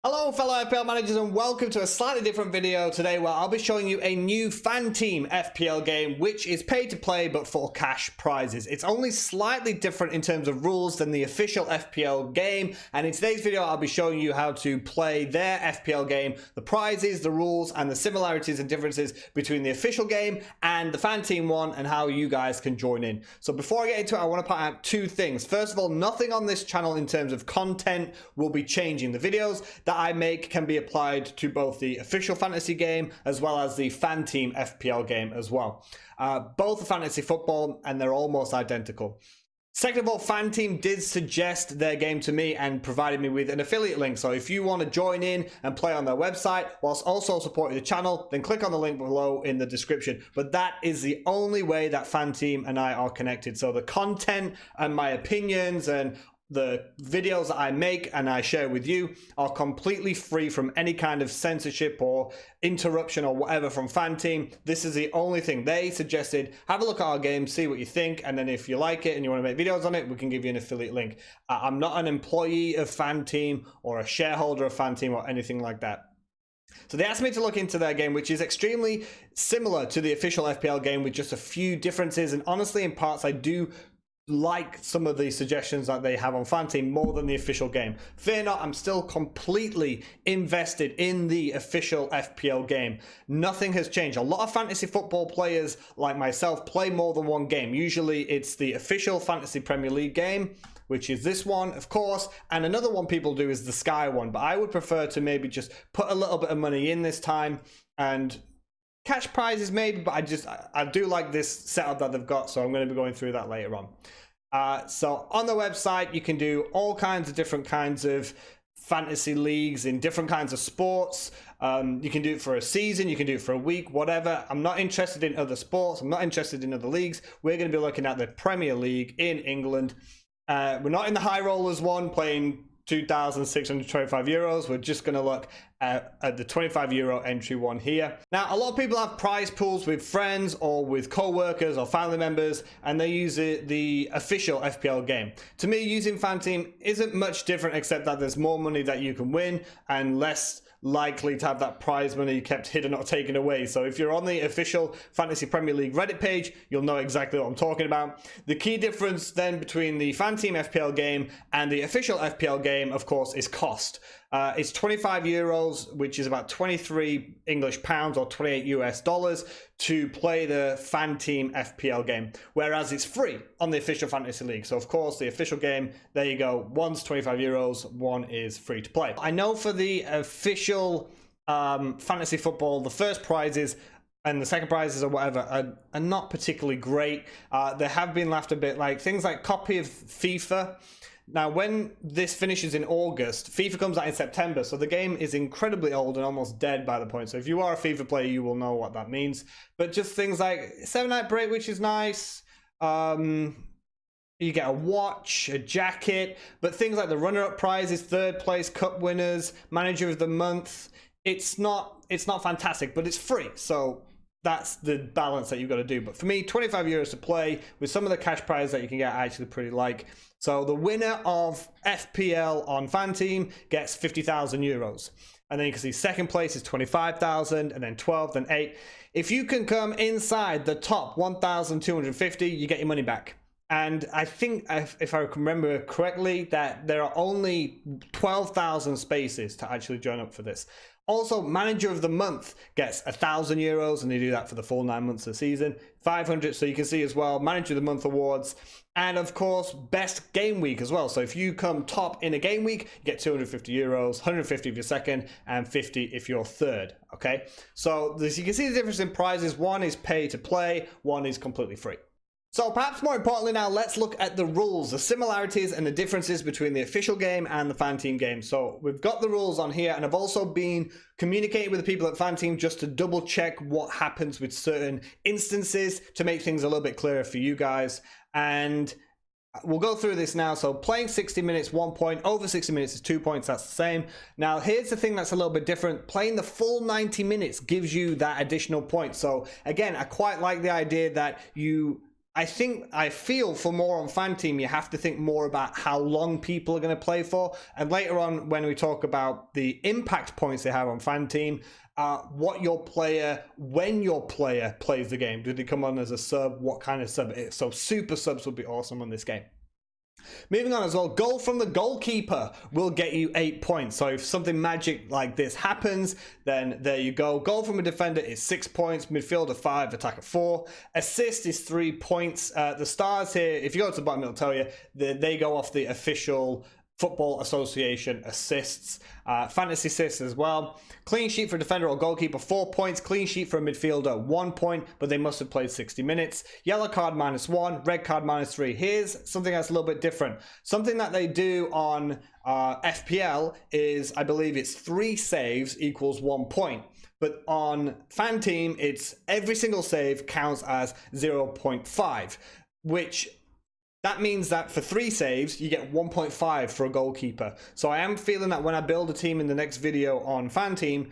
Hello fellow FPL managers and welcome to a slightly different video today where I'll be showing you a new FanTeam FPL game which is pay to play but for cash prizes. It's only slightly different in terms of rules than the official FPL game, and in today's video I'll be showing you how to play their FPL game, the prizes, the rules and the similarities and differences between the official game and the FanTeam one and how you guys can join in. So before I get into it, I want to point out two things. First of all, nothing on this channel in terms of content will be changing. The videos that I make can be applied to both the official fantasy game as well as the FanTeam FPL game as well. Both are fantasy football and they're almost identical. Second of all, FanTeam did suggest their game to me and provided me with an affiliate link. So if you want to join in and play on their website whilst also supporting the channel, then click on the link below in the description. But that is the only way that FanTeam and I are connected. So the content and my opinions and the videos that I make and I share with you are completely free from any kind of censorship or interruption or whatever from FanTeam. This is the only thing. They suggested, have a look at our game, see what you think, and then if you like it and you want to make videos on it, we can give you an affiliate link. I'm not an employee of FanTeam or a shareholder of FanTeam or anything like that. So they asked me to look into their game, which is extremely similar to the official FPL game with just a few differences, and honestly in parts I do like some of the suggestions that they have on FanTeam more than the official game. Fear not, I'm still completely invested in the official FPL game. Nothing has changed. A lot of fantasy football players like myself play more than one game. Usually it's the official Fantasy Premier League game, which is this one, of course, and another one people do is the Sky one, but I would prefer to maybe just put a little bit of money in this time and cash prizes maybe, but I do like this setup that they've got, so I'm going to be going through that later on. So on the website you can do all kinds of different kinds of fantasy leagues in different kinds of sports. You can do it for a season, you can do it for a week, whatever. I'm not interested in other sports, I'm not interested in other leagues. We're going to be looking at the Premier League in England. We're not in the high rollers one playing 2,625 euros. We're just going to look at the 25 euro entry one here. Now, a lot of people have prize pools with friends or with co-workers or family members, and they use the official FPL game. To me, using FanTeam isn't much different except that there's more money that you can win and less likely to have that prize money kept hidden or taken away. So if you're on the official Fantasy Premier League Reddit page, you'll know exactly what I'm talking about. The key difference then between the FanTeam FPL game and the official FPL game, of course, is cost. It's 25 euros, which is about 23 English pounds or 28 US dollars to play the FanTeam FPL game, whereas it's free on the official Fantasy League. So of course the official game, there you go, one's 25 euros, one is free to play. I know for the official fantasy football, the first prizes and the second prizes or whatever are not particularly great. They have been laughed a bit, like things like copy of FIFA. Now, when this finishes in August, FIFA comes out in September, so the game is incredibly old and almost dead by the point. So if you are a FIFA player, you will know what that means. But just things like 7-night break, which is nice. You get a watch, a jacket, but things like the runner-up prizes, third place, cup winners, manager of the month. It's not fantastic, but it's free. So that's the balance that you've got to do. But for me, 25 euros to play with some of the cash prizes that you can get, I actually pretty like. So the winner of FPL on FanTeam gets 50,000 euros. And then you can see second place is 25,000, and then 12, then 8. If you can come inside the top 1,250, you get your money back. And I think, if I can remember correctly, that there are only 12,000 spaces to actually join up for this. Also, manager of the month gets 1,000 euros, and they do that for the full 9 months of the season. 500, so you can see as well, manager of the month awards, and of course, best game week as well. So if you come top in a game week, you get 250 euros, 150 if you're second, and 50 if you're third. Okay, so you can see the difference in prizes. One is pay to play, one is completely free. So perhaps more importantly now, let's look at the rules, the similarities and the differences between the official game and the FanTeam game. So we've got the rules on here, and I've also been communicating with the people at FanTeam just to double check what happens with certain instances to make things a little bit clearer for you guys. And we'll go through this now. So playing 60 minutes, 1 point, over 60 minutes is 2 points, that's the same. Now here's the thing that's a little bit different. Playing the full 90 minutes gives you that additional point. So again, I quite like the idea that you I feel for more on FanTeam, you have to think more about how long people are going to play for. And later on, when we talk about the impact points they have on FanTeam, when your player plays the game. Do they come on as a sub? What kind of sub it is? So super subs would be awesome on this game. Moving on as well, goal from the goalkeeper will get you 8 points. So if something magic like this happens, then there you go. Goal from a defender is 6 points, midfielder 5, attacker 4. Assist is 3 points. The stars here, if you go to the bottom, it'll tell you they go off the official Football Association assists, fantasy assists as well. Clean sheet for defender or goalkeeper, 4 points. Clean sheet for a midfielder, 1 point, but they must have played 60 minutes. Yellow card -1, red card -3. Here's something that's a little bit different. Something that they do on FPL is, I believe it's 3 saves equals 1 point. But on FanTeam, it's every single save counts as 0.5, which that means that for 3 saves, you get 1.5 for a goalkeeper. So I am feeling that when I build a team in the next video on FanTeam,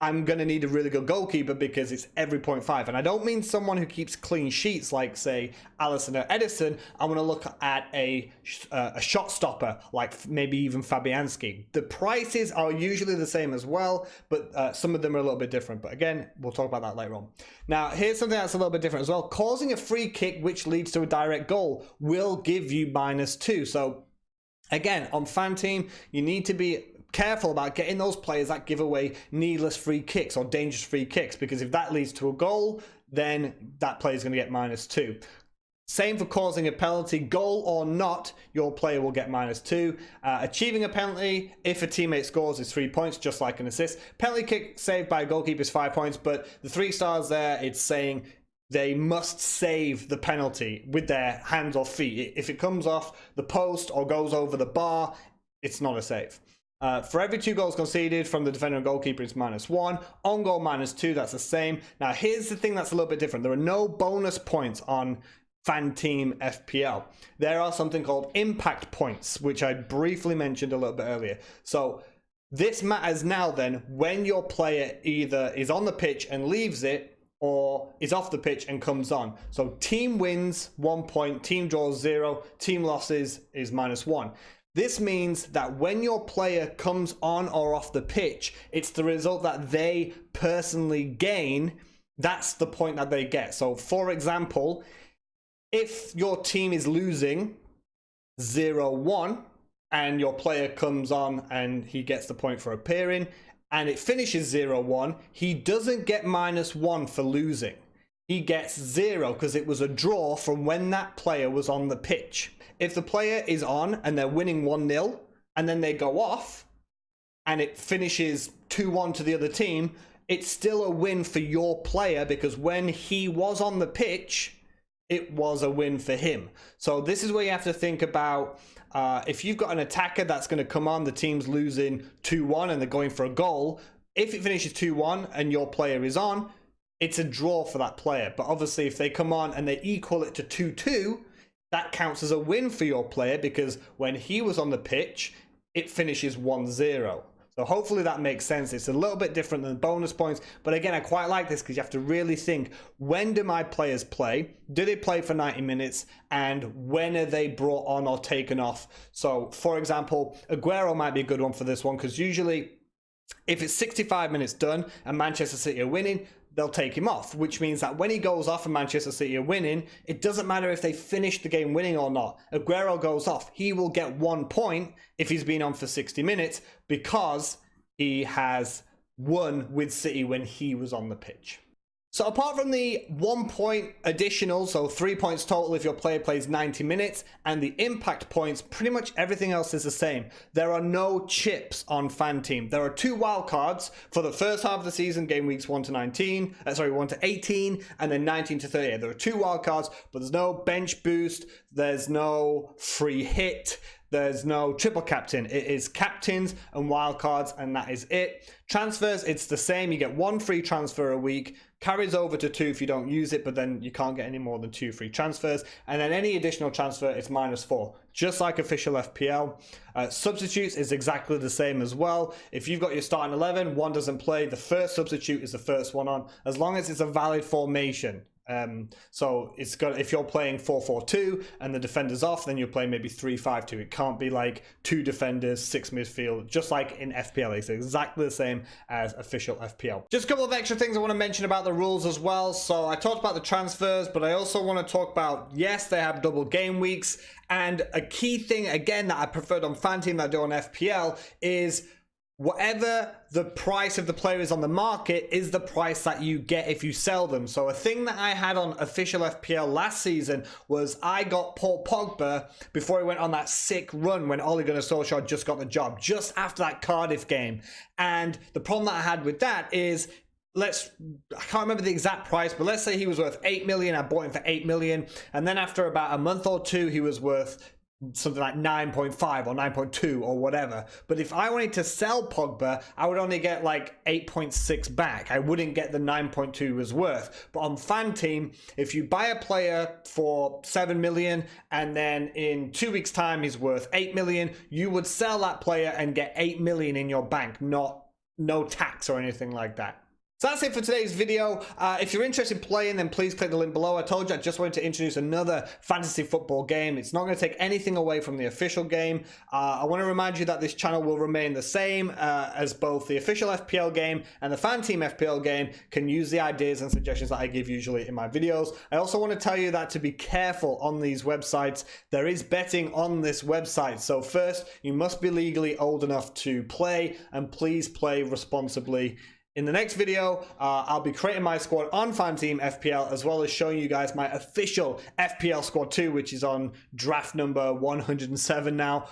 I'm going to need a really good goalkeeper because it's every 0.5. And I don't mean someone who keeps clean sheets like, say, Allison or Edison. I want to look at a shot stopper like maybe even Fabianski. The prices are usually the same as well, but some of them are a little bit different. But again, we'll talk about that later on. Now, here's something that's a little bit different as well. Causing a free kick which leads to a direct goal will give you -2. So again, on FanTeam, you need to be careful about getting those players that give away needless free kicks or dangerous free kicks, because if that leads to a goal, then that player is going to get -2. Same for causing a penalty, goal or not, your player will get -2. Achieving a penalty, if a teammate scores, is 3 points, just like an assist. Penalty kick saved by a goalkeeper is 5 points, but the 3 stars there, it's saying they must save the penalty with their hands or feet. If it comes off the post or goes over the bar, it's not a save. For every 2 goals conceded from the defender and goalkeeper, it's -1. On goal -2, that's the same. Now, here's the thing that's a little bit different. There are no bonus points on FanTeam FPL. There are something called impact points, which I briefly mentioned a little bit earlier. So this matters now then when your player either is on the pitch and leaves it or is off the pitch and comes on. So team wins 1 point, team draws 0, team losses is -1. This means that when your player comes on or off the pitch, it's the result that they personally gain. That's the point that they get. So, for example, if your team is losing 0-1 and your player comes on and he gets the point for appearing and it finishes 0-1, he doesn't get -1 for losing. He gets 0 because it was a draw from when that player was on the pitch. If the player is on and they're winning 1-0 and then they go off and it finishes 2-1 to the other team, it's still a win for your player because when he was on the pitch, it was a win for him. So this is where you have to think about if you've got an attacker that's going to come on, the team's losing 2-1 and they're going for a goal. If it finishes 2-1 and your player is on, it's a draw for that player. But obviously if they come on and they equal it to 2-2, that counts as a win for your player because when he was on the pitch, it finishes 1-0. So hopefully that makes sense. It's a little bit different than bonus points. But again, I quite like this because you have to really think, when do my players play? Do they play for 90 minutes? And when are they brought on or taken off? So, for example, Aguero might be a good one for this one because usually if it's 65 minutes done and Manchester City are winning, they'll take him off, which means that when he goes off and Manchester City are winning, it doesn't matter if they finish the game winning or not. Aguero goes off. He will get 1 point if he's been on for 60 minutes because he has won with City when he was on the pitch. So apart from the 1 point additional, so 3 points total if your player plays 90 minutes, and the impact points, pretty much everything else is the same. There are no chips on FanTeam. There are 2 wildcards for the first half of the season, game weeks 1 to 18, and then 19 to 38. There are 2 wildcards, but there's no bench boost, there's no free hit, there's no triple captain. It is captains and wildcards, and that is it. Transfers, it's the same. You get 1 free transfer a week. Carries over to 2 if you don't use it, but then you can't get any more than 2 free transfers. And then any additional transfer is -4, just like official FPL. Substitutes is exactly the same as well. If you've got your starting 11, one doesn't play, the first substitute is the first one on, as long as it's a valid formation. So it's got, if you're playing 4-4-2 and the defender's off, then you're playing maybe 3-5-2. It can't be like 2 defenders, 6 midfield, just like in FPL. It's exactly the same as official FPL. Just a couple of extra things I want to mention about the rules as well. So I talked about the transfers, but I also want to talk about, yes, they have double game weeks. And a key thing, again, that I preferred on FanTeam that I do on FPL is whatever the price of the player is on the market is the price that you get if you sell them. So a thing that I had on official FPL last season was I got Paul Pogba before he went on that sick run when Ole Gunnar Solskjaer just got the job, just after that Cardiff game. And the problem that I had with that is, I can't remember the exact price, but let's say he was worth 8 million. I bought him for 8 million. And then after about a month or two, he was worth something like 9.5 or 9.2 or whatever. But if I wanted to sell Pogba, I would only get like 8.6 back. I wouldn't get the 9.2 he was worth. But on FanTeam, if you buy a player for 7 million and then in 2 weeks time he's worth 8 million, you would sell that player and get 8 million in your bank, no tax or anything like that. So that's it for today's video. If you're interested in playing, then please click the link below. I told you I just wanted to introduce another fantasy football game. It's not going to take anything away from the official game. I want to remind you that this channel will remain the same as both the official FPL game and the FanTeam FPL game. Can use the ideas and suggestions that I give usually in my videos. I also want to tell you that to be careful on these websites. There is betting on this website. So first, you must be legally old enough to play, and please play responsibly. In the next video, I'll be creating my squad on FanTeam FPL, as well as showing you guys my official FPL squad too, which is on draft number 107 now.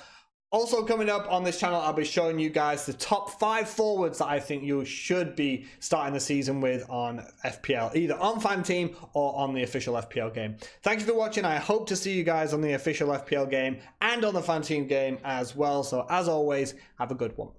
Also coming up on this channel, I'll be showing you guys the top 5 forwards that I think you should be starting the season with on FPL, either on FanTeam or on the official FPL game. Thank you for watching. I hope to see you guys on the official FPL game and on the FanTeam game as well. So as always, have a good one.